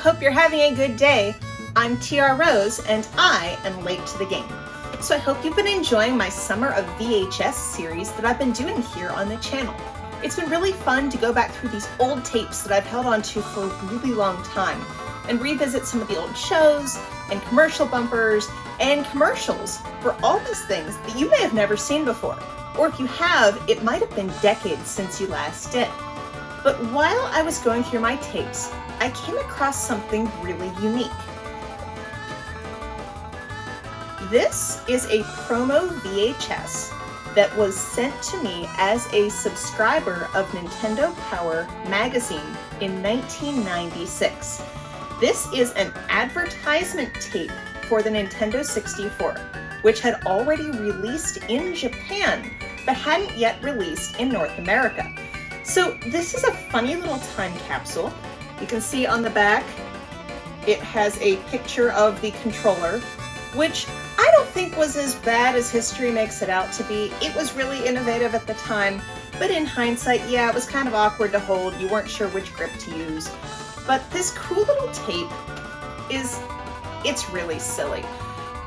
hope you're having a good day. I'm TR Rose, and I am late to the game. So I hope you've been enjoying my Summer of VHS series that I've been doing here on the channel. It's been really fun to go back through these old tapes that I've held onto for a really long time and revisit some of the old shows and commercial bumpers and commercials for all these things that you may have never seen before. Or if you have, it might have been decades since you last did. But while I was going through my tapes, I came across something really unique. This is a promo VHS that was sent to me as a subscriber of Nintendo Power magazine in 1996. This is an advertisement tape for the Nintendo 64, which had already released in Japan, but hadn't yet released in North America. So this is a funny little time capsule. You can see on the back, it has a picture of the controller, which I don't think was as bad as history makes it out to be. It was really innovative at the time, but in hindsight, yeah, it was kind of awkward to hold. You weren't sure which grip to use. But this cool little tape it's really silly.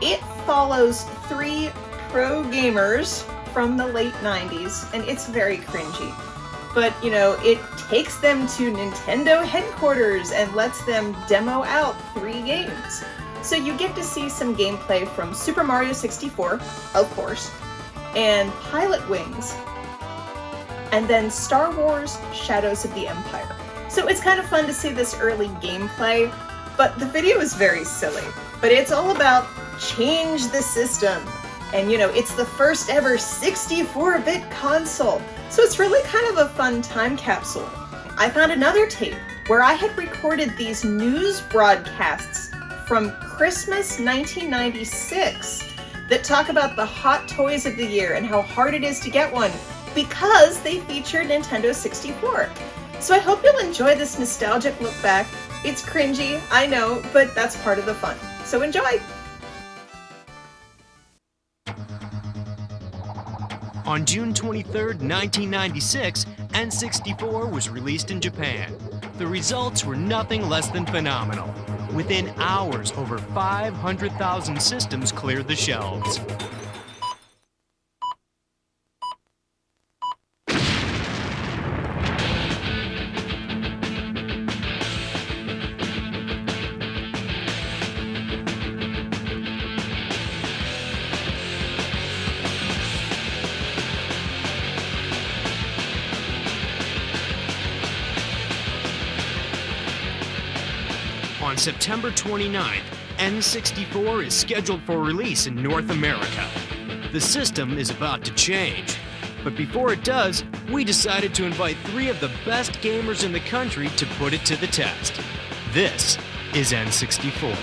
It follows 3 pro gamers from the late 90s, and it's very cringy. But, you know, it takes them to Nintendo headquarters and lets them demo out 3 games. So you get to see some gameplay from Super Mario 64, of course, and Pilot Wings, and then Star Wars Shadows of the Empire. So it's kind of fun to see this early gameplay, but the video is very silly. But it's all about change the system. And you know, it's the first ever 64-bit console. So it's really kind of a fun time capsule. I found another tape where I had recorded these news broadcasts from Christmas 1996 that talk about the hot toys of the year and how hard it is to get one because they feature Nintendo 64. So I hope you'll enjoy this nostalgic look back. It's cringy, I know, but that's part of the fun. So enjoy! On June 23, 1996, N64 was released in Japan. The results were nothing less than phenomenal. Within hours, over 500,000 systems cleared the shelves. On September 29th, N64 is scheduled for release in North America. The system is about to change. But before it does, we decided to invite 3 of the best gamers in the country to put it to the test. This is N64.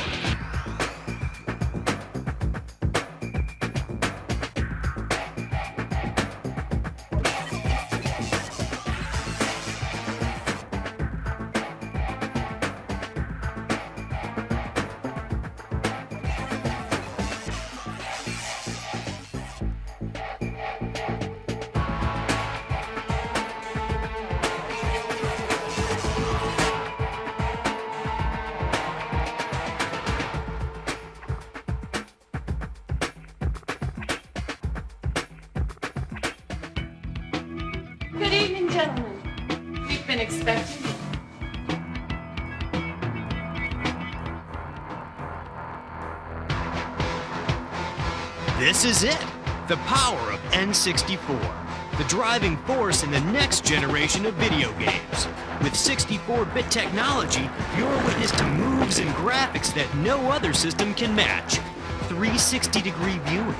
Good evening, gentlemen. We've been expecting you. This is it, the power of N64, the driving force in the next generation of video games. With 64-bit technology, you're witness to moves and graphics that no other system can match. 360-degree viewing,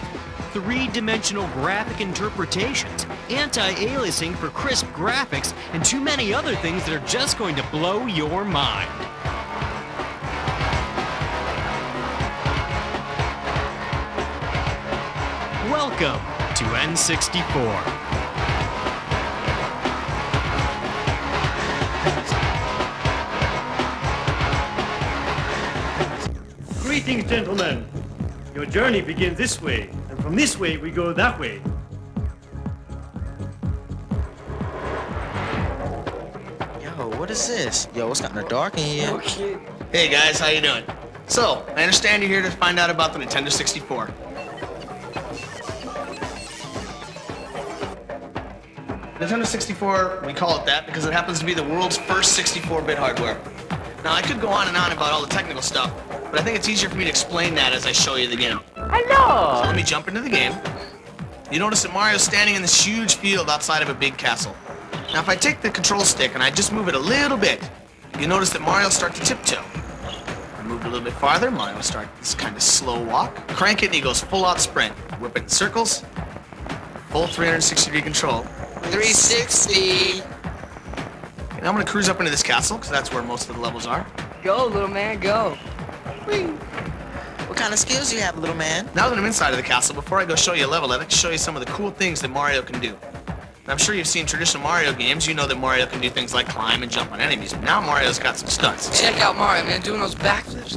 3-dimensional graphic interpretations, anti-aliasing for crisp graphics, and too many other things that are just going to blow your mind. Welcome to N64. Greetings, gentlemen. Your journey begins this way, and from this way we go that way. Yo, what is this? Yo, it's kinda dark in here. No kid. Hey guys, how you doing? So, I understand you're here to find out about the Nintendo 64. Nintendo 64, we call it that because it happens to be the world's first 64-bit hardware. Now, I could go on and on about all the technical stuff, but I think it's easier for me to explain that as I show you the game. Hello! So let me jump into the game. You notice that Mario's standing in this huge field outside of a big castle. Now, if I take the control stick and I just move it a little bit, you notice that Mario starts to tiptoe. I move it a little bit farther, Mario starts this kind of slow walk. Crank it and he goes full out sprint. Whip it in circles. Full 360-degree control. 360! And I'm gonna cruise up into this castle, because that's where most of the levels are. Go, little man, go. Whee! What kind of skills do you have, little man? Now that I'm inside of the castle, before I go show you a level, I'd like to show you some of the cool things that Mario can do. And I'm sure you've seen traditional Mario games. You know that Mario can do things like climb and jump on enemies. But now Mario's got some stunts. Check out Mario, man, doing those backflips.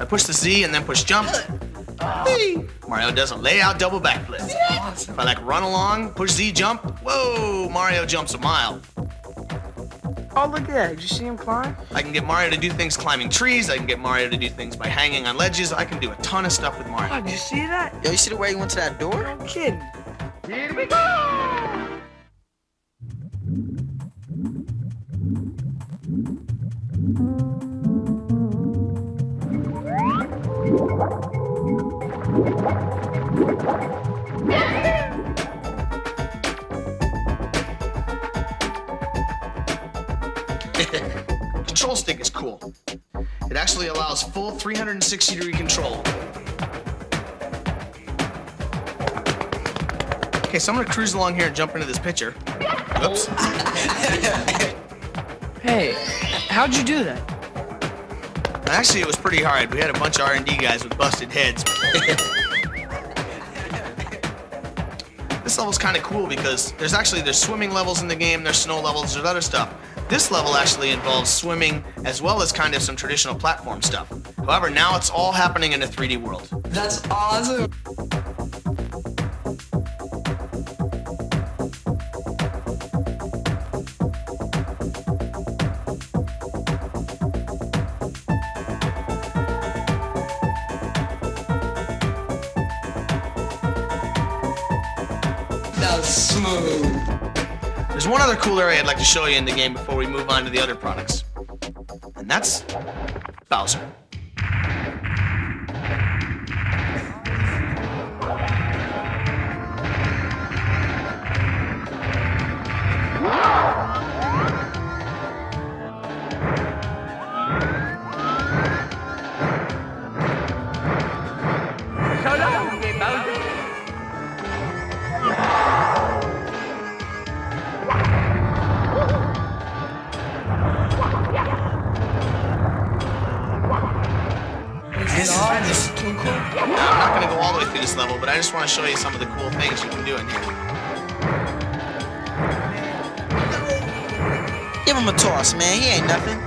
I push the Z and then push jump. Whee! Mario does a layout double backflip. Awesome. If I like run along, push Z jump, whoa, Mario jumps a mile. Oh, look at that. Did you see him climb? I can get Mario to do things climbing trees. I can get Mario to do things by hanging on ledges. I can do a ton of stuff with Mario. Oh, did you see that? Yo, you see the way he went to that door? No kidding. Here we go! Control stick is cool. It actually allows full 360-degree control. Okay, so I'm gonna cruise along here and jump into this picture. Oops. Hey, how'd you do that? Actually, it was pretty hard. We had a bunch of R&D guys with busted heads. This level's kind of cool because there's swimming levels in the game, there's snow levels, there's other stuff. This level actually involves swimming as well as kind of some traditional platform stuff. However, now it's all happening in a 3D world. That's awesome. That was smooth. There's one other cool area I'd like to show you in the game before we move on to the other products. And that's Bowser. So long, okay, Bowser. This is too cool. Now, I'm not going to go all the way through this level, but I just want to show you some of the cool things you can do in here. Give him a toss, man. He ain't nothing.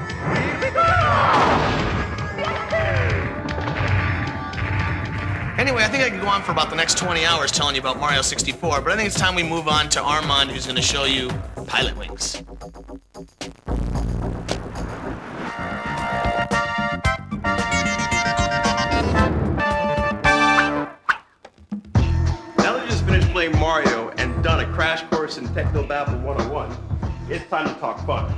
Anyway, I think I could go on for about the next 20 hours telling you about Mario 64, but I think it's time we move on to Armand, who's going to show you Pilot Wings. Now that you just finished playing Mario and done a crash course in Technobabble 101, it's time to talk fun.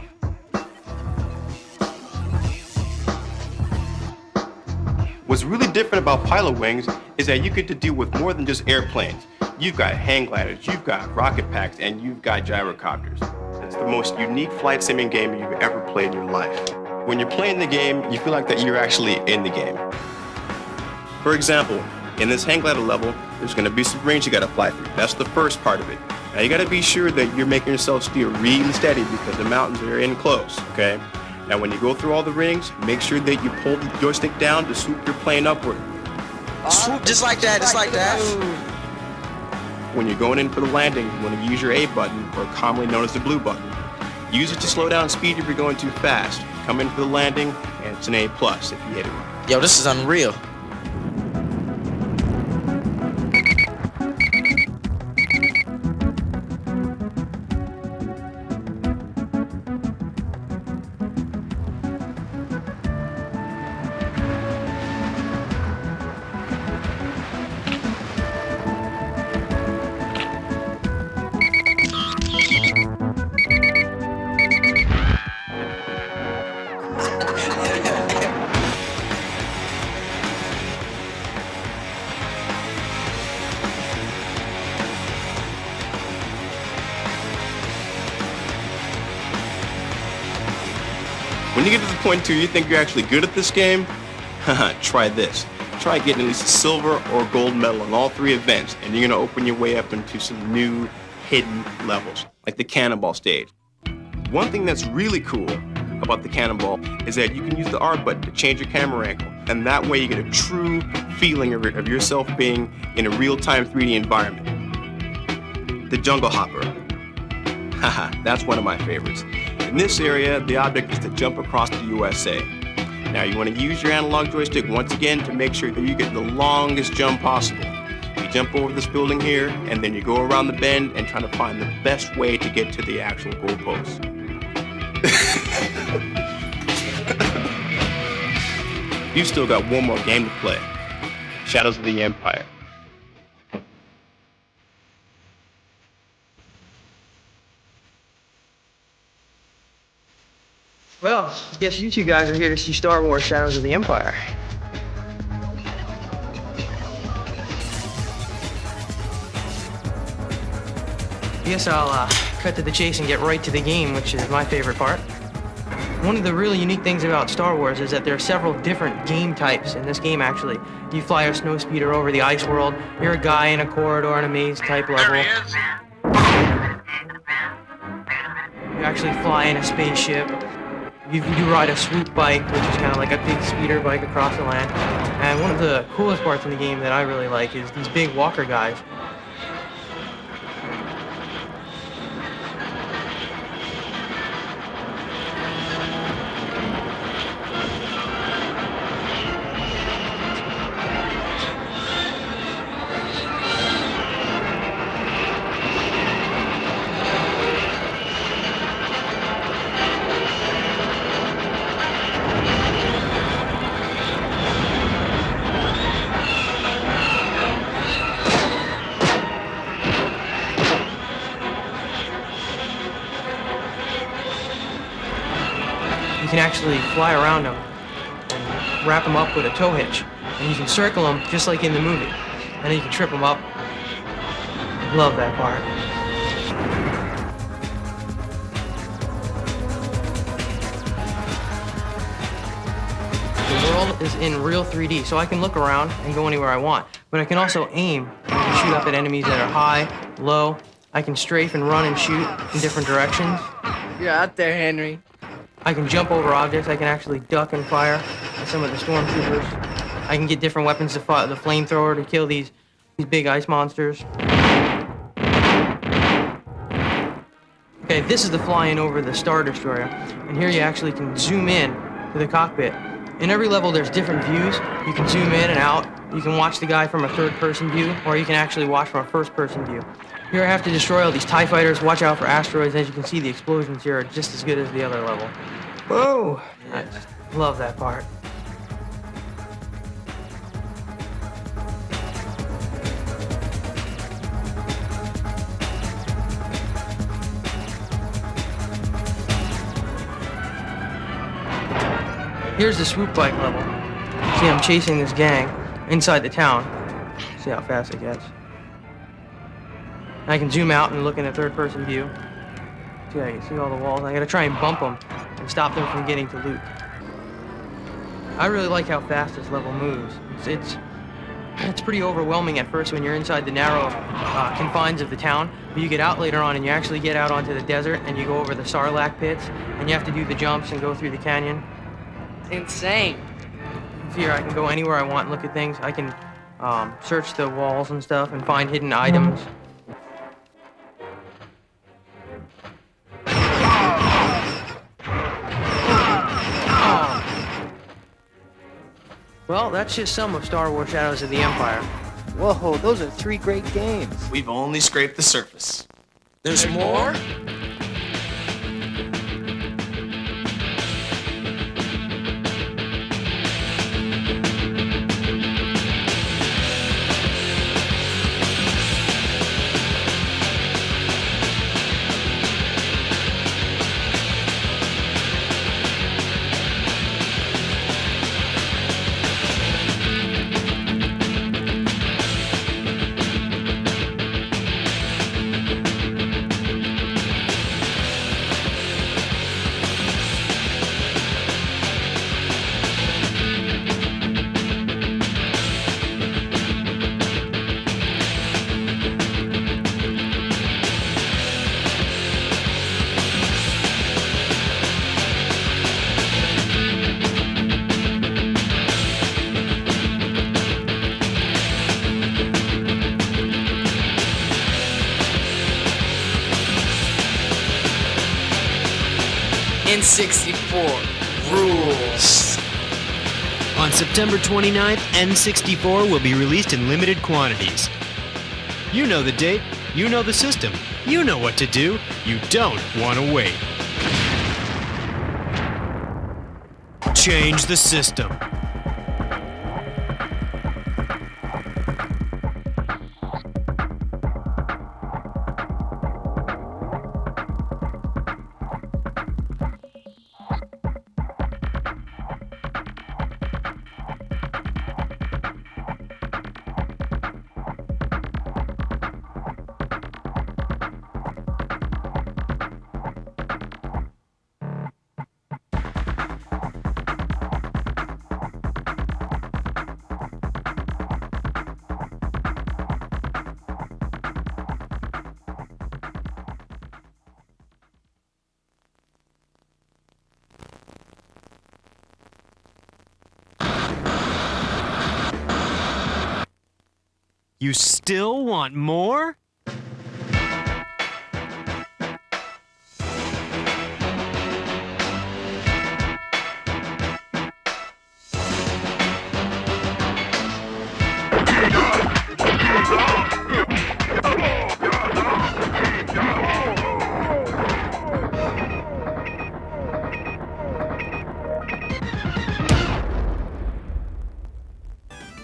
What's really different about Pilot Wings is that you get to deal with more than just airplanes. You've got hang gliders, you've got rocket packs, and you've got gyrocopters. It's the most unique flight simming game you've ever played in your life. When you're playing the game, you feel like that you're actually in the game. For example, in this hang glider level, there's going to be some rings you got to fly through. That's the first part of it. Now you got to be sure that you're making yourself steer really steady because the mountains are in close, okay? Now when you go through all the rings, make sure that you pull the joystick down to swoop your plane upward. Swoop just like that, just like that. When you're going in for the landing, you want to use your A button, or commonly known as the blue button. Use it to slow down speed if you're going too fast. Come in for the landing, and it's an A+ if you hit it right. Yo, this is unreal. point to you think you're actually good at this game? Haha, try this. Try getting at least a silver or gold medal in all 3 events, and you're gonna open your way up into some new hidden levels, like the cannonball stage. One thing that's really cool about the cannonball is that you can use the R button to change your camera angle, and that way you get a true feeling of yourself being in a real-time 3D environment. The jungle hopper. Haha, that's one of my favorites. In this area, the object is to jump across the USA. Now you want to use your analog joystick once again to make sure that you get the longest jump possible. You jump over this building here, and then you go around the bend and try to find the best way to get to the actual goalpost. You've still got one more game to play. Shadows of the Empire. Well, I guess you 2 guys are here to see Star Wars Shadows of the Empire. I guess I'll cut to the chase and get right to the game, which is my favorite part. One of the really unique things about Star Wars is that there are several different game types in this game, actually. You fly a snowspeeder over the ice world, you're a guy in a corridor in a maze type level. You actually fly in a spaceship. You ride a swoop bike, which is kind of like a big speeder bike across the land. And one of the coolest parts in the game that I really like is these big walker guys. You can actually fly around them and wrap them up with a tow hitch. And you can circle them just like in the movie. And then you can trip them up. Love that part. The world is in real 3D, so I can look around and go anywhere I want. But I can also aim and shoot up at enemies that are high, low. I can strafe and run and shoot in different directions. You're out there, Henry. I can jump over objects. I can actually duck and fire at some of the stormtroopers. I can get different weapons to fire, the flamethrower to kill these big ice monsters. Okay, this is the flying over the Star Destroyer. And here you actually can zoom in to the cockpit. In every level, there's different views. You can zoom in and out. You can watch the guy from a third-person view, or you can actually watch from a first-person view. Here I have to destroy all these TIE fighters, watch out for asteroids. As you can see, the explosions here are just as good as the other level. Whoa! I just love that part. Here's the swoop bike level. See, I'm chasing this gang inside the town. See how fast it gets. I can zoom out and look in a third-person view. See, I can see all the walls. I gotta try and bump them and stop them from getting to loot. I really like how fast this level moves. It's pretty overwhelming at first when you're inside the narrow confines of the town, but you get out later on and you actually get out onto the desert and you go over the Sarlacc pits and you have to do the jumps and go through the canyon. Insane. Here I can go anywhere I want and look at things. I can search the walls and stuff and find hidden items. Well, that's just some of Star Wars Shadows of the Empire. Whoa, those are 3 great games. We've only scraped the surface. There's more? N64 rules. On September 29th, N64 will be released in limited quantities. You know the date, you know the system, you know what to do, you don't want to wait. Change the system. You still want more?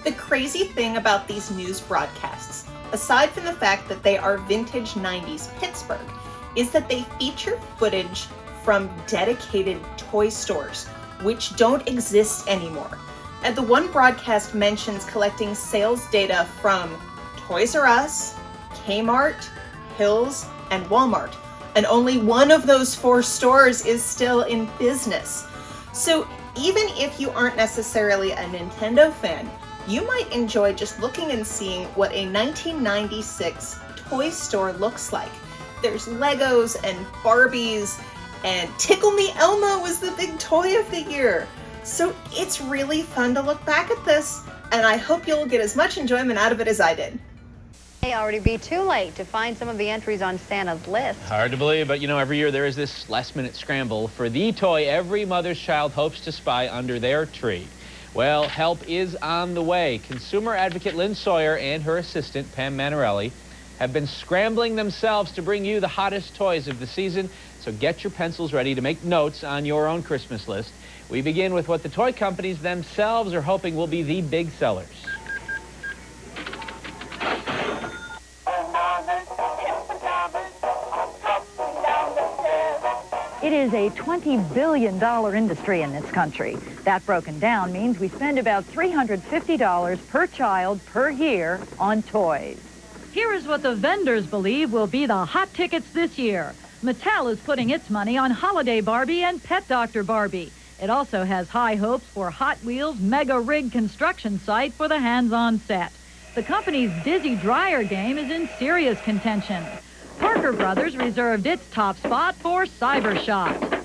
The crazy thing about these news broadcasts, aside from the fact that they are vintage 90s Pittsburgh, is that they feature footage from dedicated toy stores, which don't exist anymore. And the one broadcast mentions collecting sales data from Toys R Us, Kmart, Hills, and Walmart, and only one of those 4 stores is still in business. So even if you aren't necessarily a Nintendo fan, you might enjoy just looking and seeing what a 1996 toy store looks like. There's Legos and Barbies, and Tickle Me Elmo was the big toy of the year. So it's really fun to look back at this, and I hope you'll get as much enjoyment out of it as I did. It may already be too late to find some of the entries on Santa's list. Hard to believe, but you know, every year there is this last-minute scramble for the toy every mother's child hopes to spy under their tree. Well, help is on the way. Consumer advocate Lynn Sawyer and her assistant, Pam Manarelli, have been scrambling themselves to bring you the hottest toys of the season. So get your pencils ready to make notes on your own Christmas list. We begin with what the toy companies themselves are hoping will be the big sellers. It is a $20 billion industry in this country. That broken down means we spend about $350 per child per year on toys. Here is what the vendors believe will be the hot tickets this year. Mattel is putting its money on Holiday Barbie and Pet Doctor Barbie. It also has high hopes for Hot Wheels' mega rig construction site for the hands-on set. The company's Dizzy Dryer game is in serious contention. Parker Brothers reserved its top spot for Cybershot.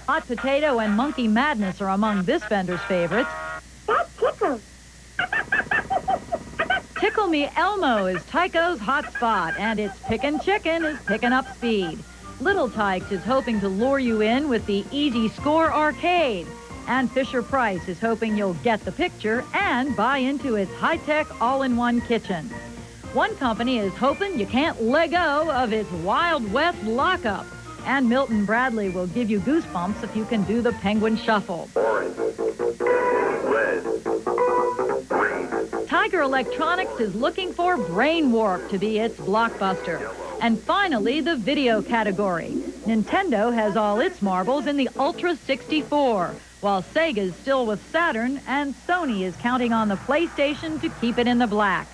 Hot Potato and Monkey Madness are among this vendor's favorites. Tickle Me Elmo is Tycho's hot spot, and its Pickin' Chicken is picking up speed. Little Tykes is hoping to lure you in with the Easy Score Arcade. And Fisher-Price is hoping you'll get the picture and buy into its high-tech all-in-one kitchen. One company is hoping you can't let go of its Wild West lockup. And Milton Bradley will give you goosebumps if you can do the penguin shuffle. Orange, red, green. Tiger Electronics is looking for Brain Warp to be its blockbuster. And finally, the video category. Nintendo has all its marbles in the Ultra 64. While Sega's still with Saturn, and Sony is counting on the PlayStation to keep it in the black.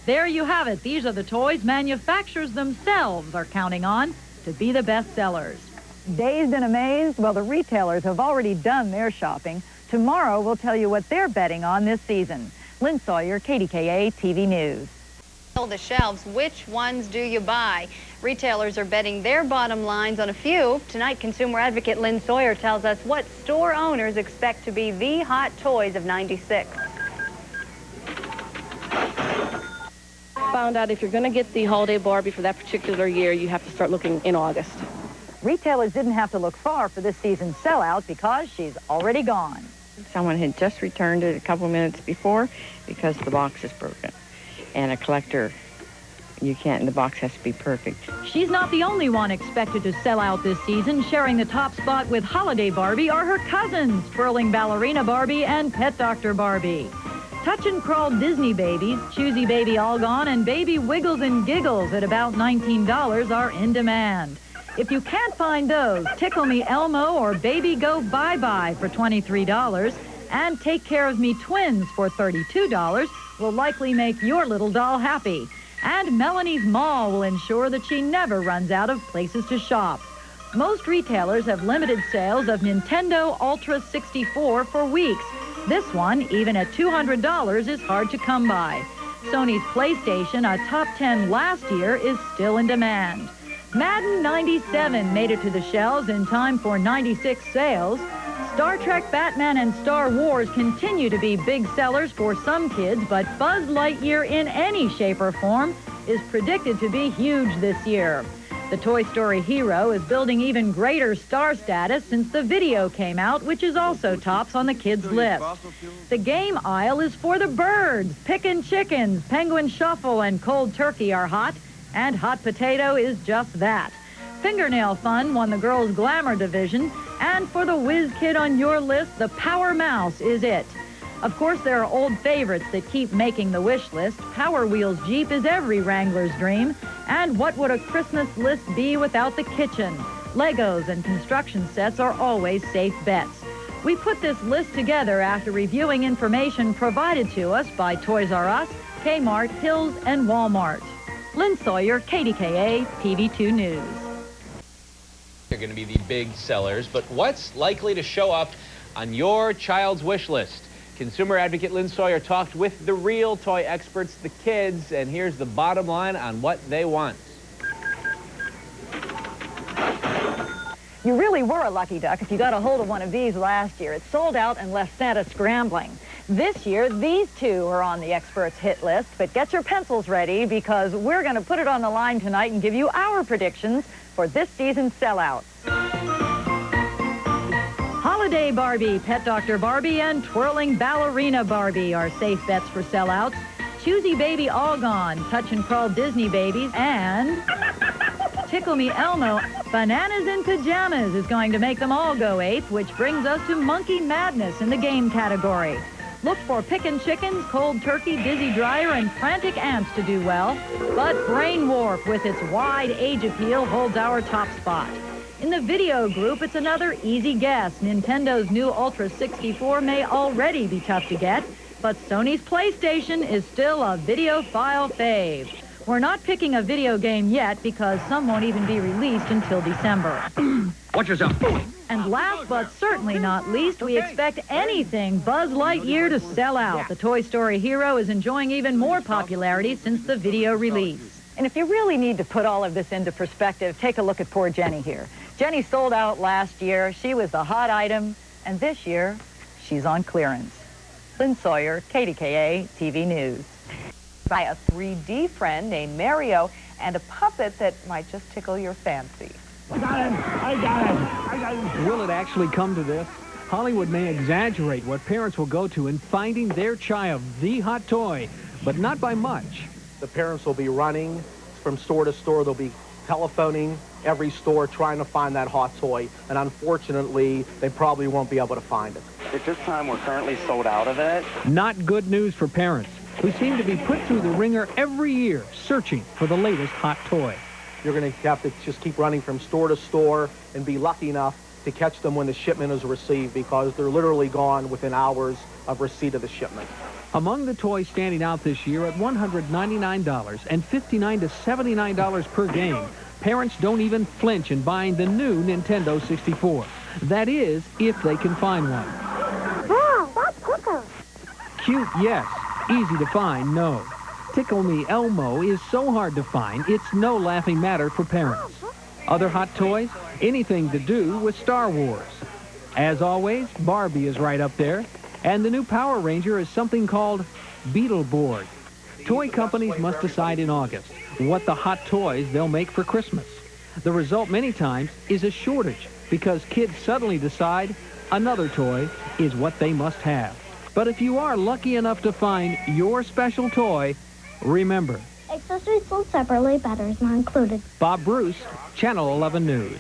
There you have it. These are the toys manufacturers themselves are counting on to be the best sellers. Dazed and amazed? Well, the retailers have already done their shopping. Tomorrow we'll tell you what they're betting on this season. Lynn Sawyer, KDKA TV News. Fill the shelves. Which ones do you buy? Retailers are betting their bottom lines on a few. Tonight, consumer advocate Lynn Sawyer tells us what store owners expect to be the hot toys of '96. found out if you're going to get the holiday Barbie for that particular year, you have to start looking in August. Retailers didn't have to look far for this season's sellout because she's already gone. Someone had just returned it a couple minutes before because the box is broken. And a collector, you can't, the box has to be perfect. She's not the only one expected to sell out this season. Sharing the top spot with Holiday Barbie are her cousins, Twirling Ballerina Barbie and Pet Doctor Barbie. Touch and Crawl Disney Babies, Choosy Baby All Gone, and Baby Wiggles and Giggles at about $19 are in demand. If you can't find those, Tickle Me Elmo or Baby Go Bye-Bye for $23 and Take Care of Me Twins for $32 will likely make your little doll happy. And Melanie's Mall will ensure that she never runs out of places to shop. Most retailers have limited sales of Nintendo Ultra 64 for weeks. This one, even at $200, is hard to come by. Sony's PlayStation, a top 10 last year, is still in demand. Madden 97 made it to the shelves in time for 96 sales. Star Trek, Batman, and Star Wars continue to be big sellers for some kids, but Buzz Lightyear in any shape or form is predicted to be huge this year. The Toy Story hero is building even greater star status since the video came out, which is also tops on the kids' list. The game aisle is for the birds. Pickin' Chickens, Penguin Shuffle, and Cold Turkey are hot, and Hot Potato is just that. Fingernail Fun won the girls' glamour division, and for the whiz kid on your list, the Power Mouse is it. Of course, there are old favorites that keep making the wish list. Power Wheels Jeep is every Wrangler's dream. And what would a Christmas list be without the kitchen? Legos and construction sets are always safe bets. We put this list together after reviewing information provided to us by Toys R Us, Kmart, Hills, and Walmart. Lynn Sawyer, KDKA, TV2 News. They're going to be the big sellers, but what's likely to show up on your child's wish list? Consumer advocate Lynn Sawyer talked with the real toy experts, the kids, and here's the bottom line on what they want. You really were a lucky duck if you got a hold of one of these last year. It sold out and left Santa scrambling. This year, these two are on the experts' hit list, but get your pencils ready because we're going to put it on the line tonight and give you our predictions for this season's sellouts. Holiday Barbie, Pet Doctor Barbie, and Twirling Ballerina Barbie are safe bets for sellouts. Choosy Baby All Gone, Touch and Crawl Disney Babies, and Tickle Me Elmo, Bananas in Pajamas is going to make them all go ape, which brings us to Monkey Madness in the game category. Look for Pickin' Chickens, Cold Turkey, Dizzy Dryer, and Frantic Ants to do well. But Brain Warp, with its wide age appeal, holds our top spot. In the video group, it's another easy guess. Nintendo's new Ultra 64 may already be tough to get, but Sony's PlayStation is still a videophile fave. We're not picking a video game yet because some won't even be released until December. Watch yourself. And last but certainly not least, we expect anything Buzz Lightyear to sell out. The Toy Story hero is enjoying even more popularity since the video release. And if you really need to put all of this into perspective, take a look at poor Jenny here. Jenny sold out last year. She was the hot item. And this year, she's on clearance. Lynn Sawyer, KDKA TV News. By a 3D friend named Mario and a puppet that might just tickle your fancy. I got him! I got him! I got him! Will it actually come to this? Hollywood may exaggerate what parents will go to in finding their child the hot toy, but not by much. The parents will be running from store to store. They'll be telephoning every store trying to find that hot toy, and unfortunately, they probably won't be able to find it. At this time, we're currently sold out of it. Not good news for parents, who seem to be put through the ringer every year searching for the latest hot toy. You're going to have to just keep running from store to store and be lucky enough to catch them when the shipment is received because they're literally gone within hours of receipt of the shipment. Among the toys standing out this year at $199 and $59 to $79 per game, parents don't even flinch in buying the new Nintendo 64. That is, if they can find one. Oh, that's Tickle. Cute, yes. Easy to find, no. Tickle Me Elmo is so hard to find, it's no laughing matter for parents. Other hot toys? Anything to do with Star Wars. As always, Barbie is right up there. And the new Power Ranger is something called Beetleborg. Toy companies must decide in August what the hot toys they'll make for Christmas. The result many times is a shortage because kids suddenly decide another toy is what they must have. But if you are lucky enough to find your special toy, remember, accessories sold separately, batteries not included. Bob Bruce, Channel 11 News.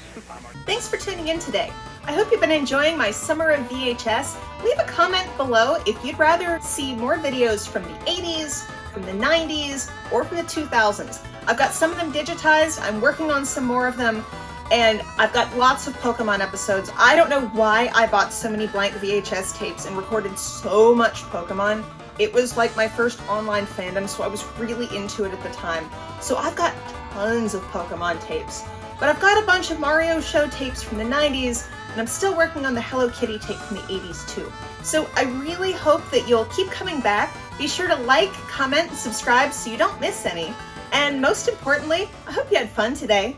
Thanks for tuning in today. I hope you've been enjoying my Summer of VHS. Leave a comment below if you'd rather see more videos from the 80s, from the 90s, or from the 2000s. I've got some of them digitized. I'm working on some more of them. And I've got lots of Pokemon episodes. I don't know why I bought so many blank VHS tapes and recorded so much Pokemon. It was like my first online fandom, so I was really into it at the time. So I've got tons of Pokemon tapes. But I've got a bunch of Mario show tapes from the 90s, and I'm still working on the Hello Kitty tape from the 80s too. So I really hope that you'll keep coming back. Be sure to like, comment, and subscribe so you don't miss any. And most importantly, I hope you had fun today.